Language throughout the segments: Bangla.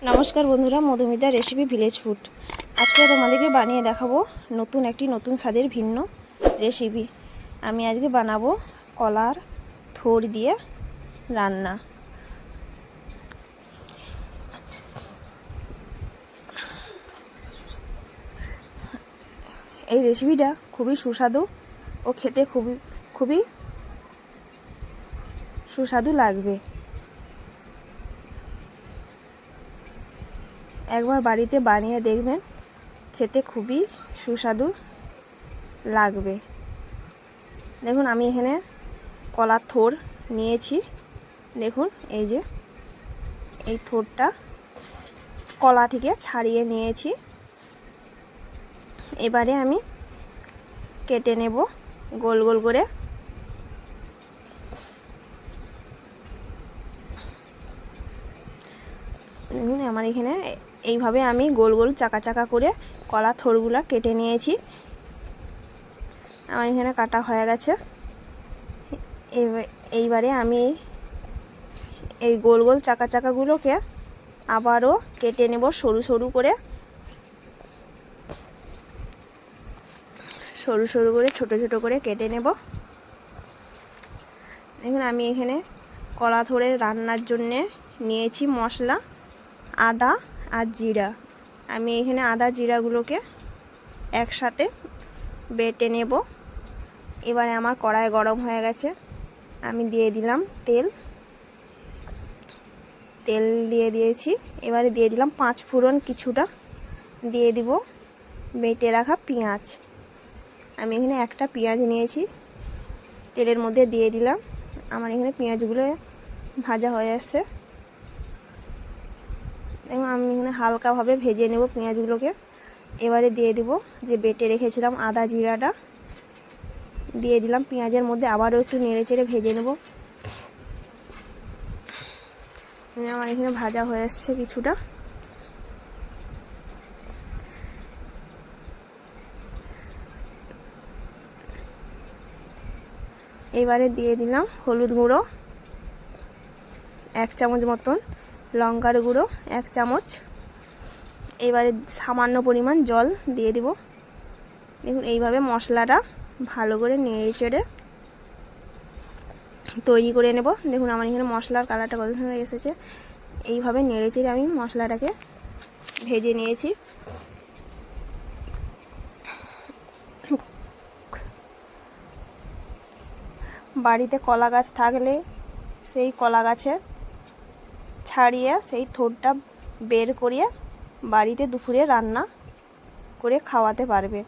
নমস্কার বন্ধুরা, মধুমিতা রেসিপি ভিলেজ ফুড। আজকে তোমাদেরকে বানিয়ে দেখাবো নতুন স্বাদের ভিন্ন রেসিপি। আমি আজকে বানাবো কলার থোড় দিয়ে রান্না। এই রেসিপিটা খুবই সুস্বাদু ও খেতে খুবই সুস্বাদু লাগবে। একবার বাড়িতে বানিয়ে দেখবেন, খেতে খুবই সুস্বাদু লাগবে। দেখুন, আমি এখানে কলার থোড় নিয়েছি। দেখুন, এই যে এই থোড়টা কলা থেকে ছাড়িয়ে নিয়েছি। এবারে আমি কেটে নেব গোল গোল করে। দেখুন, আমার এখানে এইভাবে আমি গোল গোল চাকা চাকা করে কলা থোড়গুলো কেটে নিয়েছি। আমার এখানে কাটা হয়ে গেছে। এইবারে আমি এই গোল গোল চাকা চাকাগুলোকে আবারও কেটে নেব সরু সরু করে ছোট ছোট করে কেটে নেব। দেখুন, আমি এখানে কলা থোড়ে রান্নার জন্যে নিয়েছি মশলা আদা আর জিরা। আমি এখানে আদা জিরাগুলোকে একসাথে বেটে নেব। এবারে আমার কড়াই গরম হয়ে গেছে। আমি দিয়ে দিলাম তেল দিয়ে দিয়েছি। এবারে দিয়ে দিলাম 5 ফোড়ন, কিছুটা দিয়ে দিব বেটে রাখা পেঁয়াজ। আমি এখানে একটা পেঁয়াজ নিয়েছি, তেলের মধ্যে দিয়ে দিলাম। আমার এখানে পেঁয়াজগুলো ভাজা হয়ে আসছে। এবং আমি এখানে হালকাভাবে ভেজে নেব পেঁয়াজগুলোকে। এবারে দিয়ে দিব যে বেটে রেখেছিলাম আদা জিরাটা, দিয়ে দিলাম পেঁয়াজের মধ্যে। আবারও একটু নেড়ে চেড়ে ভেজে নেব। আমার এখানে ভাজা হয়ে আসছে কিছুটা। এবারে দিয়ে দিলাম হলুদ গুঁড়ো 1 চামচ মতন, লঙ্কার গুঁড়ো 1 চামচ। এবারে সামান্য পরিমাণ জল দিয়ে দিব। দেখুন, এইভাবে মশলাটা ভালো করে নেড়ে চেড়ে তৈরি করে নেব। দেখুন, আমার এখানে মশলার কালারটা কত সুন্দর এসেছে। এইভাবে নেড়ে চেড়ে আমি মশলাটাকে ভেজে নিয়েছি। বাড়িতে কলা গাছ থাকলে সেই কলা গাছের ছাড়িয়ে সেই থোড়টা বের করিয়ে বাড়িতে দুপুরে রান্না করে খাওয়াতে পারবে।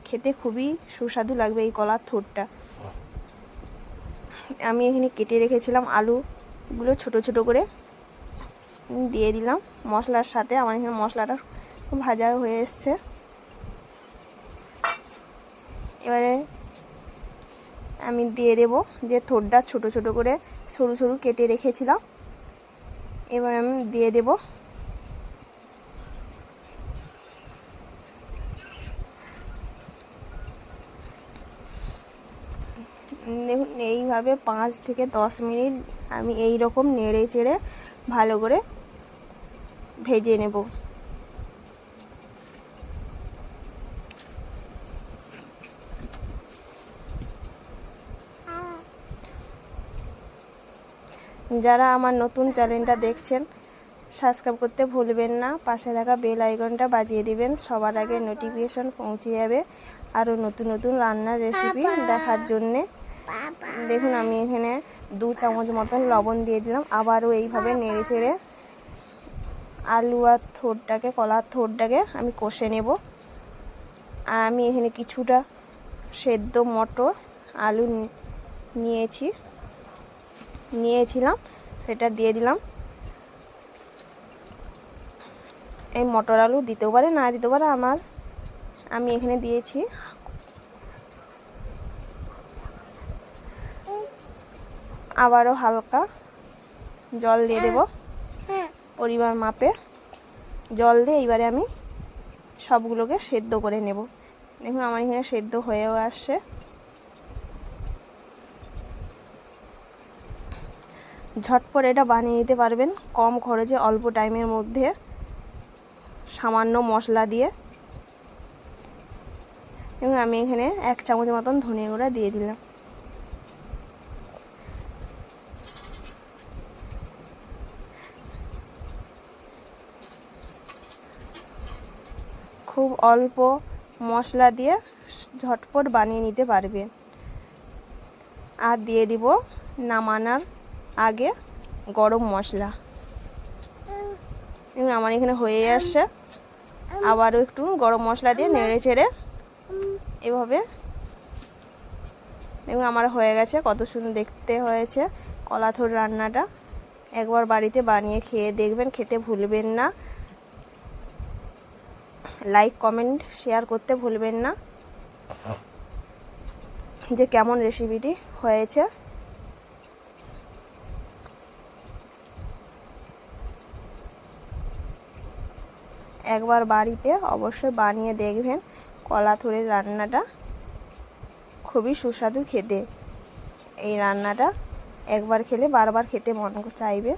খেতে খুবই সুস্বাদু লাগবে এই কলার থোড়টা। আমি এখানে কেটে রেখেছিলাম আলুগুলো ছোট ছোট করে দিয়ে দিলাম মশলার সাথে। আমার এখানে মশলাটা ভাজা হয়ে এসছে। এবারে আমি দিয়ে দেব যে থোড়টা ছোট ছোট করে সরু সরু কেটে রেখেছিলাম। এবার আমি দিয়ে দেব। দেখুন, এইভাবে 5 থেকে 10 মিনিট আমি এই রকম নেড়ে চেড়ে ভালো করে ভেজে নেব। যারা আমার নতুন চ্যানেলটা দেখছেন, সাবস্ক্রাইব করতে ভুলবেন না। পাশে থাকা বেল আইকনটা বাজিয়ে দিবেন, সবার আগে নোটিফিকেশন পৌঁছে যাবে আরও নতুন নতুন রান্নার রেসিপি দেখার জন্যে। দেখুন, আমি এখানে 2 চামচ মতন লবণ দিয়ে দিলাম। আবারও এইভাবে নেড়ে চেড়ে আলু আর থোড়টাকে, কলার থোড়টাকে আমি কষে নেব। আর আমি এখানে কিছুটা সেদ্ধ মটর আলু নিয়েছিলাম, সেটা দিয়ে দিলাম। এই মটর আলু দিতেও পারে, না দিতে পারে, আমি এখানে দিয়েছি। আবারও হালকা জল দিয়ে দেব, পরিমাণ মাপে জল দিয়ে এবারে আমি সবগুলোকে সেদ্ধ করে নেব। দেখুন, আমার এখানে সেদ্ধ হয়েও আসছে। ঝটপট এটা বানিয়ে নিতে পারবেন কম খরচে অল্প টাইমের মধ্যে সামান্য মশলা দিয়ে। এবং আমি এখানে 1 চামচ মতন ধনে গুঁড়া দিয়ে দিলাম। খুব অল্প মশলা দিয়ে ঝটপট বানিয়ে নিতে পারবেন। আর দিয়ে দিব নামানোর আগে গরম মশলা। এবং আমার এখানে হয়ে আসছে, আবারও একটু গরম মশলা দিয়ে নেড়ে চেড়ে এভাবে। এবং আমার হয়ে গেছে, কত সুন্দর দেখতে হয়েছে কলাথোর রান্নাটা। একবার বাড়িতে বানিয়ে খেয়ে দেখবেন, খেতে ভুলবেন না। লাইক কমেন্ট শেয়ার করতে ভুলবেন না যে কেমন রেসিপিটি হয়েছে। একবার বাড়িতে অবশ্যই বানিয়ে দেখবেন, কলাথোরের রান্নাটা খুবই সুস্বাদু খেতে। এই রান্নাটা একবার খেলে বারবার খেতে মন চাইবে।